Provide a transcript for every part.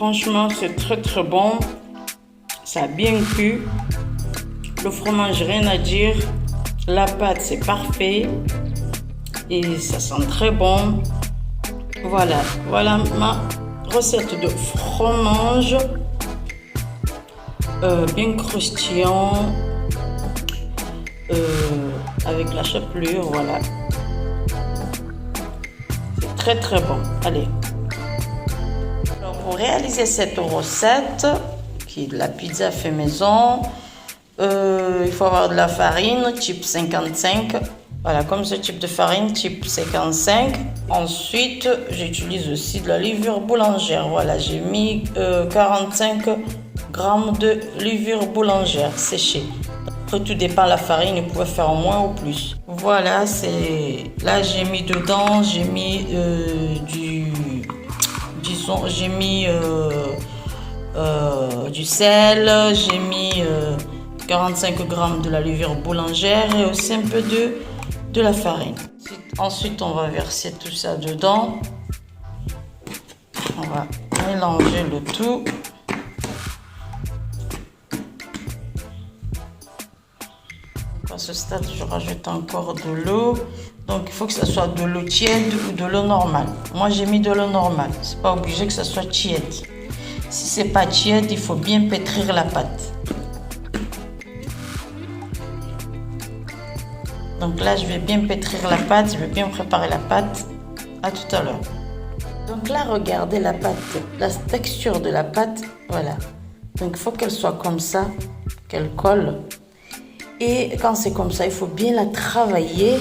Franchement, c'est très bon. Ça a bien cuit. Le fromage, rien à dire. La pâte, c'est parfait. Et ça sent très bon. Voilà ma recette de fromage. Bien croustillant. Avec la chapelure, voilà. C'est très bon. Allez. Alors, pour réaliser cette recette, qui est de la pizza fait maison, il faut avoir de la farine type 55. Voilà, comme ce type de farine type 55. Ensuite, j'utilise aussi de la levure boulangère. Voilà, j'ai mis 45 grammes de levure boulangère séchée. Après, tout dépend de la farine, vous pouvez faire moins ou plus. Voilà, là j'ai mis dedans, j'ai mis du sel, j'ai mis 45 grammes de la levure boulangère et aussi un peu de la farine. Ensuite, on va verser tout ça dedans. On va mélanger le tout. À ce stade, je rajoute encore de l'eau. Donc, il faut que ce soit de l'eau tiède ou de l'eau normale. Moi, j'ai mis de l'eau normale. C'est pas obligé que ce soit tiède. Si c'est pas tiède, il faut bien pétrir la pâte. Donc là, je vais bien pétrir la pâte. Je vais bien préparer la pâte. À tout à l'heure. Donc là, regardez la pâte, la texture de la pâte. Voilà. Donc, il faut qu'elle soit comme ça, qu'elle colle. Et quand c'est comme ça, il faut bien la travailler.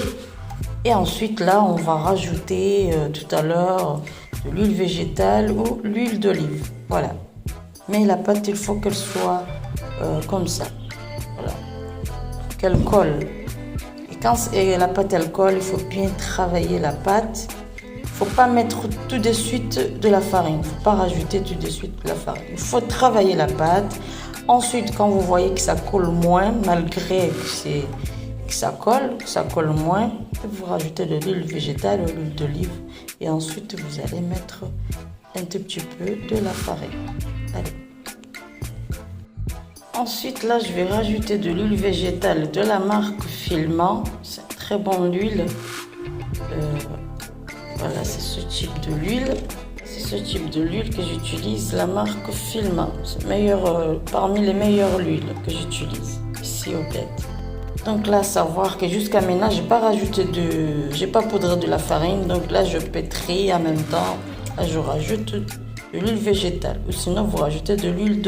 Et ensuite, là, on va rajouter tout à l'heure de l'huile végétale ou l'huile d'olive. Voilà. Mais la pâte, il faut qu'elle soit comme ça. Voilà. Qu'elle colle. Et quand la pâte, elle colle, il faut bien travailler la pâte. Il ne faut pas mettre tout de suite de la farine. Il ne faut pas rajouter tout de suite de la farine. Il faut travailler la pâte. Ensuite, quand vous voyez que ça colle moins, malgré que ça colle moins, vous rajoutez de l'huile végétale ou l'huile d'olive. Et ensuite, vous allez mettre un tout petit peu de la farine. Allez. Ensuite, là, je vais rajouter de l'huile végétale de la marque Filmant. C'est très bon l'huile. Voilà, c'est ce type de l'huile. C'est ce type de l'huile que j'utilise, la marque Filmant. C'est parmi les meilleures huiles que j'utilise ici au bled. Donc là, savoir que jusqu'à maintenant, j'ai pas poudré de la farine. Donc là, je pétris en même temps. Là, je rajoute de l'huile végétale. Ou sinon, vous rajoutez de l'huile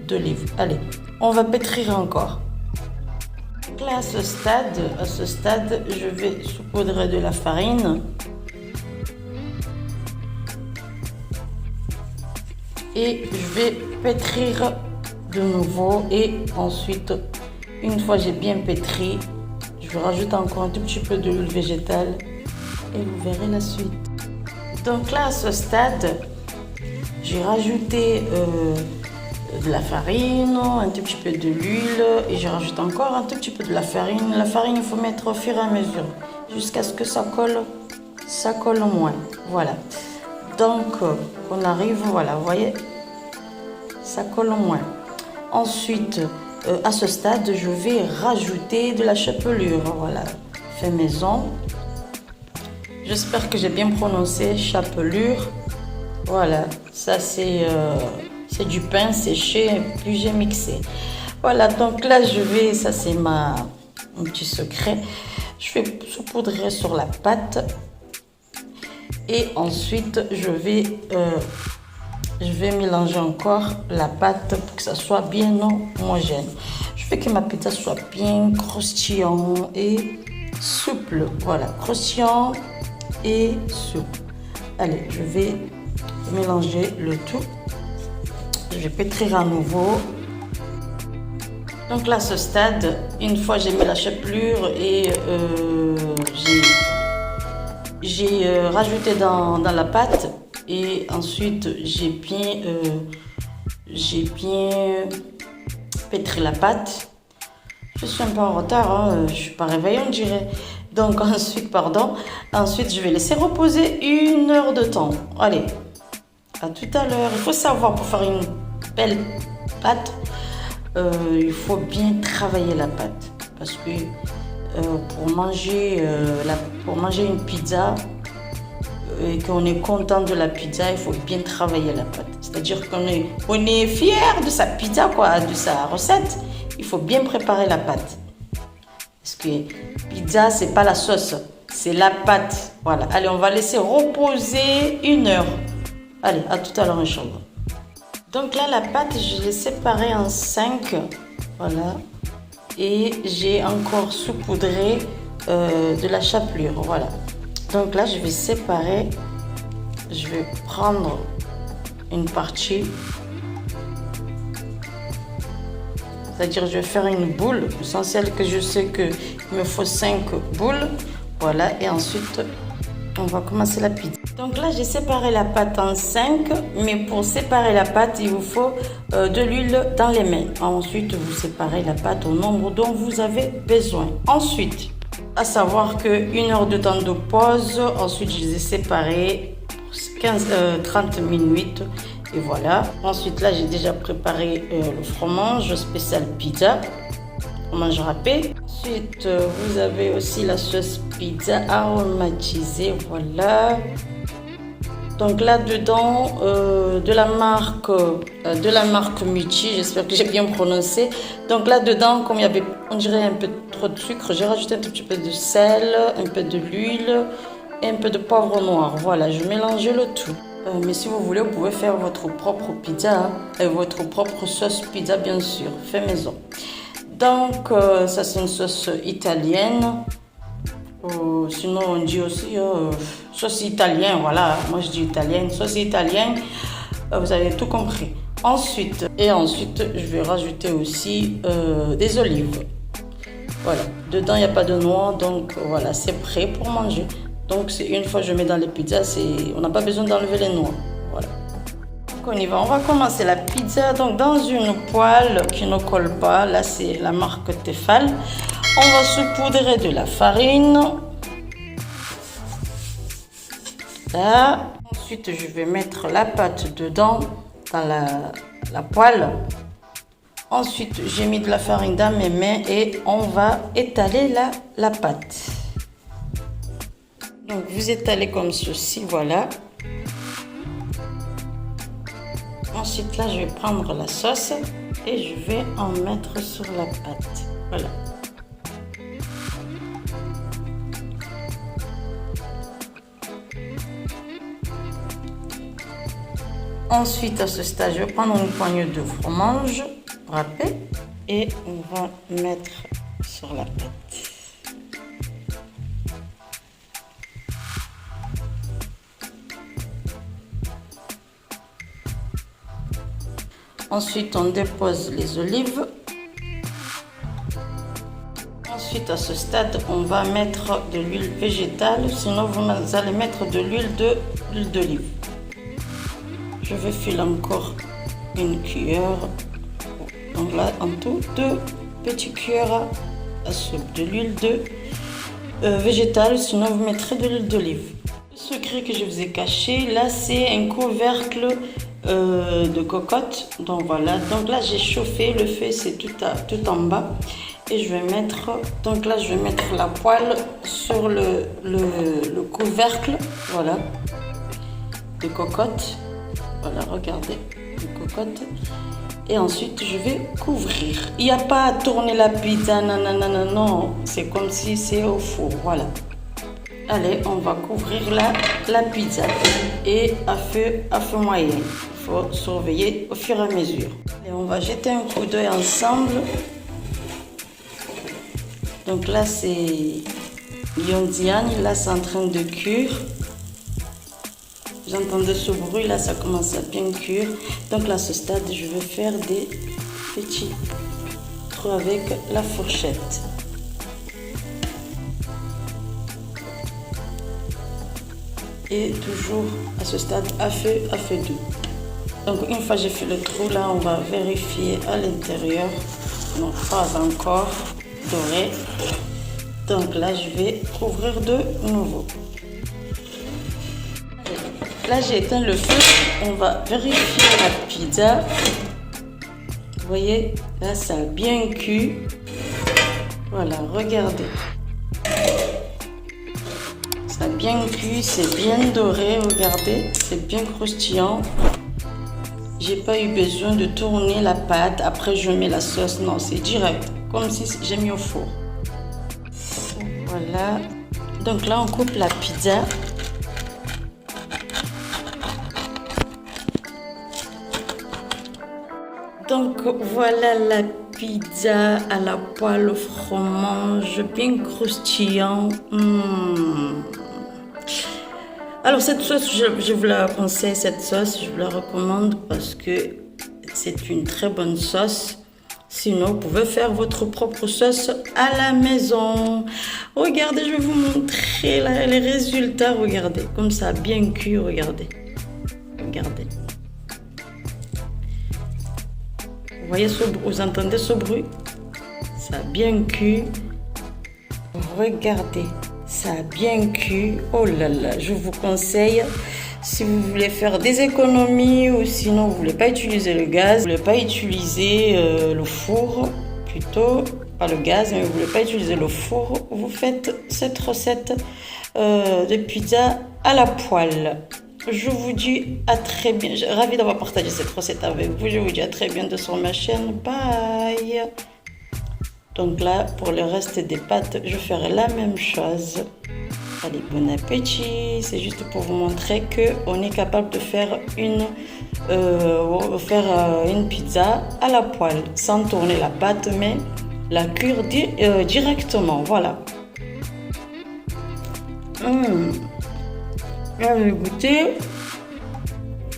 d'olive. Allez, on va pétrir encore. Donc là, à ce stade, je vais saupoudrer de la farine. Et je vais pétrir de nouveau. Et ensuite, une fois j'ai bien pétri, je vais rajouter encore un tout petit peu d'huile végétale. Et vous verrez la suite. Donc là, à ce stade, j'ai rajouté de la farine, un tout petit peu de l'huile. Et je rajoute encore un tout petit peu de la farine. La farine, il faut mettre au fur et à mesure. Jusqu'à ce que ça colle moins. Voilà. Donc, on arrive, voilà, vous voyez, ça colle moins. Ensuite, à ce stade, je vais rajouter de la chapelure, voilà, fait maison. J'espère que j'ai bien prononcé chapelure. Voilà, ça c'est du pain séché, puis j'ai mixé. Voilà, donc là, ça c'est mon petit secret. Je vais saupoudrer sur la pâte. Et ensuite, je vais mélanger encore la pâte pour que ça soit bien homogène. Je veux que ma pizza soit bien croustillant et souple. Voilà, croustillant et souple. Allez, je vais mélanger le tout. Je vais pétrir à nouveau. Donc là, à ce stade, une fois j'ai mis la chapelure et j'ai rajouté dans la pâte et ensuite j'ai bien pétri la pâte. Je suis un peu en retard, hein, je suis pas réveillée on dirait. Donc ensuite, je vais laisser reposer 1 heure de temps. Allez, À tout à l'heure. Il faut savoir, pour faire une belle pâte, il faut bien travailler la pâte. Parce que pour manger une pizza et qu'on est content de la pizza, il faut bien travailler la pâte. C'est-à-dire on est fier de sa pizza, quoi, de sa recette. Il faut bien préparer la pâte. Parce que pizza, c'est pas la sauce, c'est la pâte. Voilà. Allez, on va laisser reposer 1 heure. Allez, à tout à l'heure, Inch'Allah. Donc là, la pâte, je l'ai séparée en 5. Voilà. Et j'ai encore saupoudré de la chapelure. Voilà. Donc là, je vais séparer. Je vais prendre une partie. C'est-à-dire, je vais faire une boule. L'essentiel que je sais qu'il me faut 5 boules. Voilà. Et ensuite, on va commencer la pizza. Donc là, j'ai séparé la pâte en 5. Mais pour séparer la pâte, il vous faut de l'huile dans les mains. Ensuite, vous séparez la pâte au nombre dont vous avez besoin. Ensuite, à savoir que 1 heure de temps de pause. Ensuite, je les ai séparés pour 30 minutes. Et voilà. Ensuite, là, j'ai déjà préparé le fromage spécial pizza. Fromage râpé. Ensuite, vous avez aussi la sauce pizza aromatisée. Voilà. Donc là-dedans, de la marque Mucci, j'espère que j'ai bien prononcé. Donc là-dedans, comme il y avait, on dirait un peu trop de sucre, j'ai rajouté un tout petit peu de sel, un peu de l'huile et un peu de poivre noir. Voilà, je mélange le tout. Mais si vous voulez, vous pouvez faire votre propre pizza, et votre propre sauce pizza, bien sûr, fait maison. Donc, ça c'est une sauce italienne. Sinon, on dit aussi sauce italienne, voilà. Moi, je dis italienne, sauce italienne. Vous avez tout compris. Ensuite, je vais rajouter aussi des olives. Voilà. Dedans, il n'y a pas de noix, donc voilà, c'est prêt pour manger. Donc, c'est une fois que je mets dans les pizzas, on n'a pas besoin d'enlever les noix. Voilà. Donc, on y va. On va commencer la pizza. Donc, dans une poêle qui ne colle pas, là, c'est la marque Tefal. On va saupoudrer de la farine. Là. Ensuite, je vais mettre la pâte dedans, dans la poêle. Ensuite, j'ai mis de la farine dans mes mains et on va étaler la pâte. Donc, vous étalez comme ceci, voilà. Ensuite, là, je vais prendre la sauce et je vais en mettre sur la pâte. Voilà. Ensuite, à ce stade, je vais prendre une poignée de fromage râpé et on va mettre sur la pâte. Ensuite, on dépose les olives. Ensuite, à ce stade, on va mettre de l'huile végétale. Sinon, vous allez mettre de l'huile d'olive. Je vais filer encore une cuillère. Donc là, en tout, 2 petites cuillères à soupe de l'huile végétale. Sinon, vous mettrez de l'huile d'olive. Le secret que je vous ai caché, là, c'est un couvercle de cocotte. Donc voilà, donc là j'ai chauffé, le feu c'est tout en bas et je vais mettre, donc là je vais mettre la poêle sur le couvercle, voilà, de cocotte, voilà, regardez, de cocotte, et ensuite je vais couvrir. Il n'y a pas à tourner la pizza, non, c'est comme si c'est au four, voilà. Allez, on va couvrir la pizza et à feu moyen. Il faut surveiller au fur et à mesure. Et on va jeter un coup d'œil ensemble. Donc là, c'est Yondiane. Là, c'est en train de cuire. Vous entendez ce bruit, là, ça commence à bien cuire. Donc là, à ce stade, je vais faire des petits trous avec la fourchette. Et toujours à ce stade à feu doux. Donc une fois j'ai fait le trou, là on va vérifier à l'intérieur. Non, pas encore doré. Donc là je vais couvrir de nouveau. Là, j'ai éteint le feu. On va vérifier la pizza. Vous voyez, là, ça a bien cuit. Voilà, regardez. Ça a bien cuit, c'est bien doré, regardez. C'est bien croustillant. J'ai pas eu besoin de tourner la pâte. Après, je mets la sauce. Non, c'est direct. Comme si j'ai mis au four. Voilà. Donc là, on coupe la pizza. Donc voilà la pizza à la poêle au fromage, bien croustillant. Alors cette sauce, je vous la conseille, cette sauce, je vous la recommande parce que c'est une très bonne sauce. Sinon, vous pouvez faire votre propre sauce à la maison. Regardez, je vais vous montrer là, les résultats. Regardez, comme ça, bien cuit, regardez. Regardez. Vous voyez, vous entendez ce bruit? Ça a bien cuit. Regardez, ça a bien cuit. Oh là là, je vous conseille, si vous voulez faire des économies ou sinon vous ne voulez pas utiliser le gaz, vous ne voulez pas utiliser le four, plutôt, pas le gaz, mais vous ne voulez pas utiliser le four, vous faites cette recette de pizza à la poêle. Je vous dis à très bien. Je suis ravie d'avoir partagé cette recette avec vous. Je vous dis à très bientôt sur ma chaîne. Bye. Donc là, pour le reste des pâtes, je ferai la même chose. Allez, bon appétit. C'est juste pour vous montrer qu'on est capable de faire une pizza à la poêle sans tourner la pâte, mais la cuire directement. Voilà. Là, je vais goûter.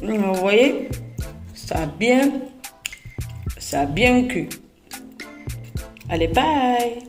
Vous voyez, ça a bien cuit. Allez, bye!